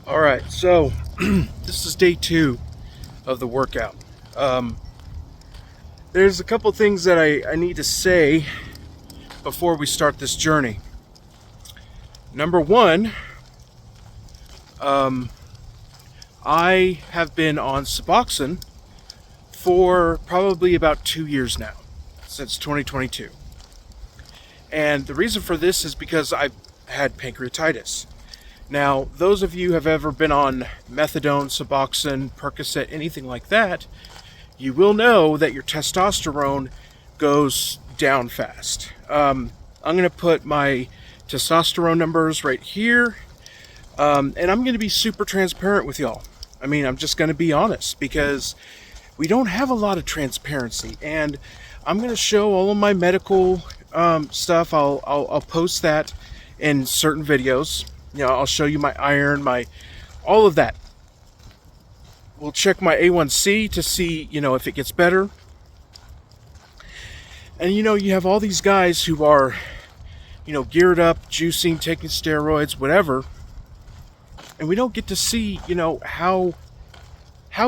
All right, so this is day 2 of the workout. There's a couple things that I need to say before we start this journey. Number one, I have been on Suboxone for probably about 2 years now, since 2022. And the reason for this is because I've had pancreatitis. Now, those of you who have ever been on methadone, Suboxone, Percocet, anything like that, you will know that your testosterone goes down fast. I'm going to put my testosterone numbers right here, and I'm going to be super transparent with y'all. I mean, I'm just going to be honest because we don't have a lot of transparency, and I'm going to show all of my medical stuff. I'll post that in certain videos. You know, I'll show you my iron, all of that. We'll check my A1C to see, if it gets better. And, you have all these guys who are, geared up, juicing, taking steroids, whatever. And we don't get to see, how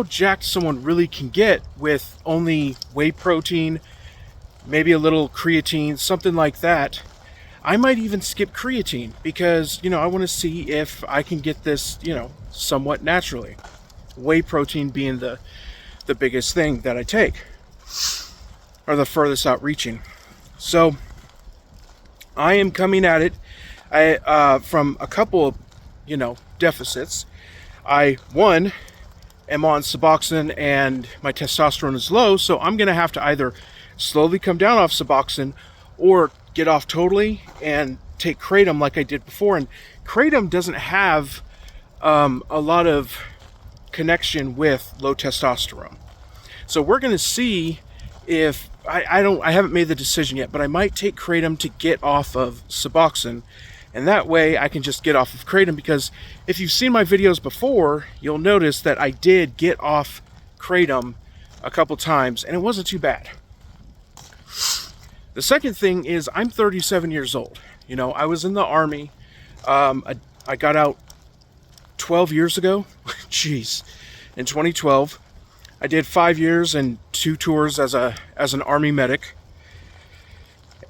jacked someone really can get with only whey protein, maybe a little creatine, something like that. I might even skip creatine because, I want to see if I can get this, somewhat naturally. Whey protein being the biggest thing that I take, or the furthest out reaching. So I am coming at it from a couple of, deficits. One, am on Suboxone and my testosterone is low, so I'm going to have to either slowly come down off Suboxone or get off totally and take kratom like I did before. And kratom doesn't have a lot of connection with low testosterone. So we're going to see if I haven't made the decision yet, but I might take kratom to get off of Suboxone, and that way I can just get off of kratom, because if you've seen my videos before, you'll notice that I did get off kratom a couple times and it wasn't too bad. The second thing is I'm 37 years old. I was in the Army. I got out 12 years ago. Jeez. In 2012. I did 5 years and 2 tours as an Army medic.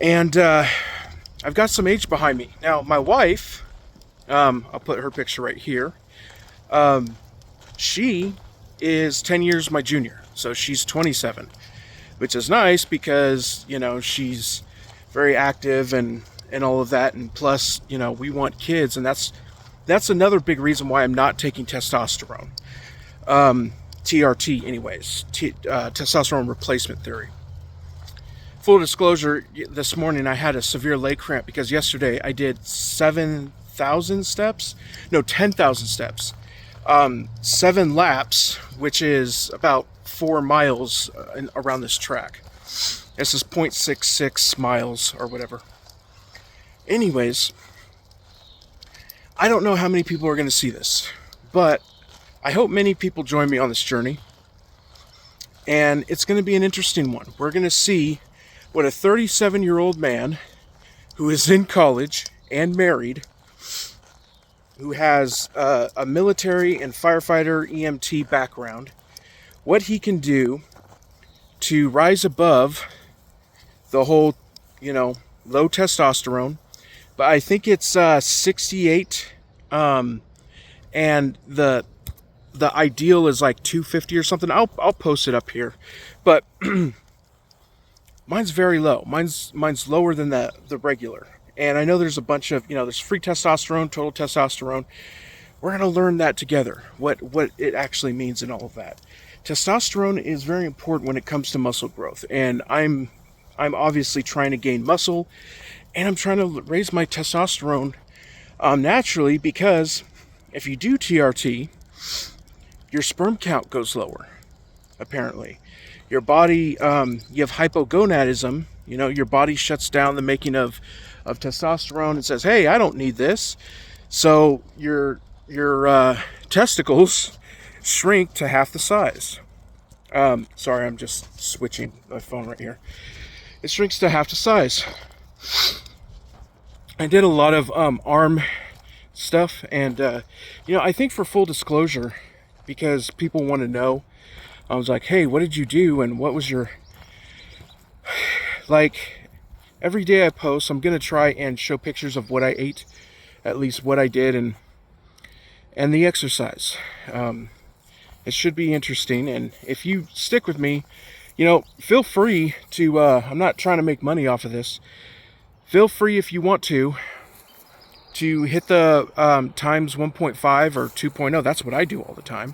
And I've got some age behind me. Now, my wife, I'll put her picture right here. She is 10 years my junior. So she's 27. Which is nice because, she's very active and all of that. And plus, we want kids. And that's another big reason why I'm not taking testosterone. TRT anyways. Testosterone replacement therapy. Full disclosure, this morning I had a severe leg cramp because yesterday I did 10,000 steps. 7 laps, which is about 4 miles around this track. This is 0.66 miles or whatever. Anyways, I don't know how many people are going to see this, but I hope many people join me on this journey. And it's going to be an interesting one. We're going to see what a 37-year-old man who is in college and married, who has a military and firefighter EMT background, what he can do to rise above the whole, low testosterone. But I think it's 68, and the ideal is like 250 or something. I'll post it up here, but mine's very low. Mine's lower than the regular. And I know there's a bunch of, there's free testosterone, total testosterone. We're going to learn that together, what it actually means and all of that. Testosterone is very important when it comes to muscle growth, and I'm obviously trying to gain muscle, and I'm trying to raise my testosterone naturally, because if you do TRT, your sperm count goes lower, apparently. Your body, you have hypogonadism, your body shuts down the making of testosterone and says, hey, I don't need this. So your testicles shrink to half the size. Sorry, I'm just switching my phone right here. It shrinks to half the size. I did a lot of arm stuff. And, I think for full disclosure, because people want to know, I was like, hey, what did you do? And what was your, like, every day I post, I'm going to try and show pictures of what I ate, at least what I did, and the exercise. It should be interesting. And if you stick with me, feel free to, I'm not trying to make money off of this. Feel free, if you want to hit the times 1.5 or 2.0. That's what I do all the time.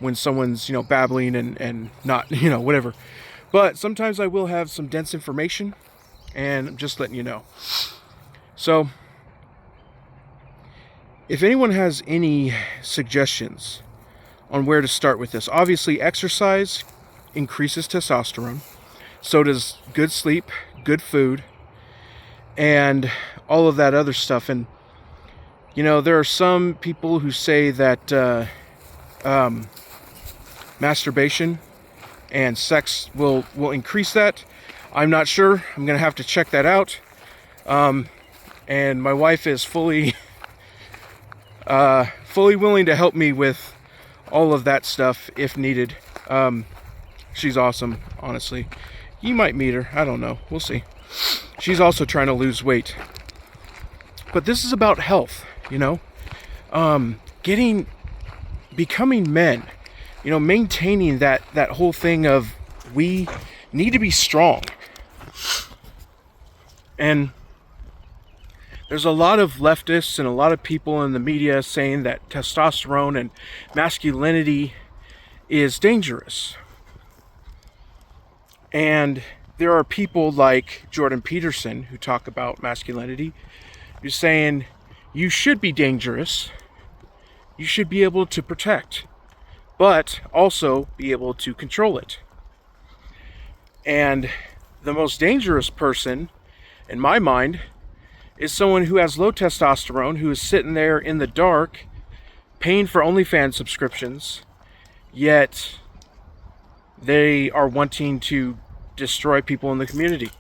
When someone's, babbling and not, whatever. But sometimes I will have some dense information, and I'm just letting you know. So, if anyone has any suggestions on where to start with this, obviously exercise increases testosterone. So does good sleep, good food, and all of that other stuff. And, there are some people who say that masturbation and sex will increase that. I'm not sure. I'm going to have to check that out. And my wife is fully willing to help me with all of that stuff if needed. She's awesome, honestly. You might meet her. I don't know. We'll see. She's also trying to lose weight. But this is about health, becoming men, maintaining that whole thing of we need to be strong. And there's a lot of leftists and a lot of people in the media saying that testosterone and masculinity is dangerous. And there are people like Jordan Peterson who talk about masculinity, who's saying you should be dangerous, you should be able to protect, but also be able to control it. And the most dangerous person, in my mind, is someone who has low testosterone, who is sitting there in the dark, paying for OnlyFans subscriptions, yet they are wanting to destroy people in the community.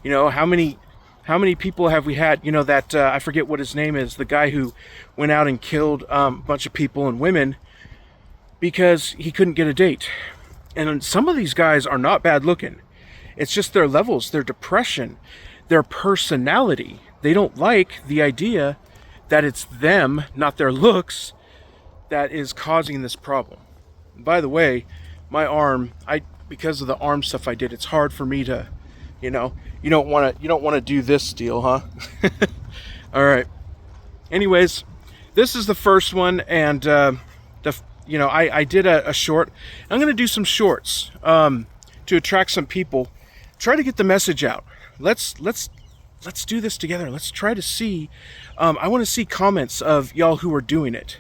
How many people have we had, that, I forget what his name is, the guy who went out and killed a bunch of people and women because he couldn't get a date. And some of these guys are not bad looking. It's just their levels, their depression, their personality. They don't like the idea that it's them, not their looks, that is causing this problem. And by the way, my arm, because of the arm stuff I did, it's hard for me to, you don't want to do this deal, huh? All right. Anyways, this is the first one, and I did a short. I'm going to do some shorts to attract some people. Try to get the message out. Let's do this together. Let's try to see. I want to see comments of y'all who are doing it.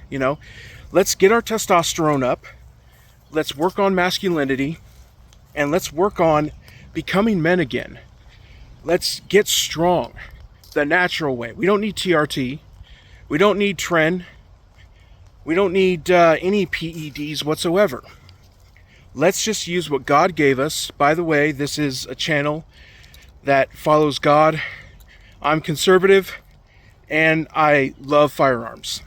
Let's get our testosterone up. Let's work on masculinity, and let's work on becoming men again. Let's get strong the natural way. We don't need TRT. We don't need Tren. We don't need any PEDs whatsoever. Let's just use what God gave us. By the way, this is a channel that follows God. I'm conservative, and I love firearms.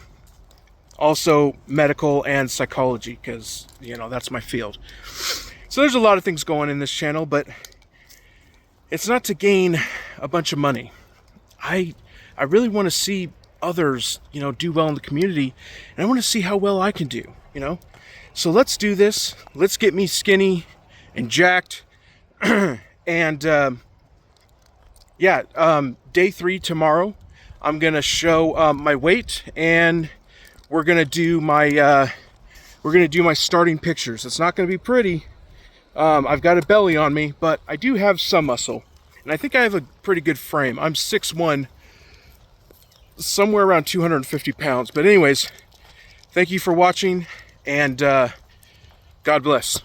Also medical and psychology, because, that's my field. So there's a lot of things going in this channel, but it's not to gain a bunch of money. I really want to see others, do well in the community, and I want to see how well I can do, So let's do this. Let's get me skinny and jacked. And day 3 tomorrow, I'm gonna show my weight, and we're gonna do my starting pictures. It's not gonna be pretty. I've got a belly on me, but I do have some muscle, and I think I have a pretty good frame. I'm 6'1", somewhere around 250 pounds. But anyways, thank you for watching, and God bless.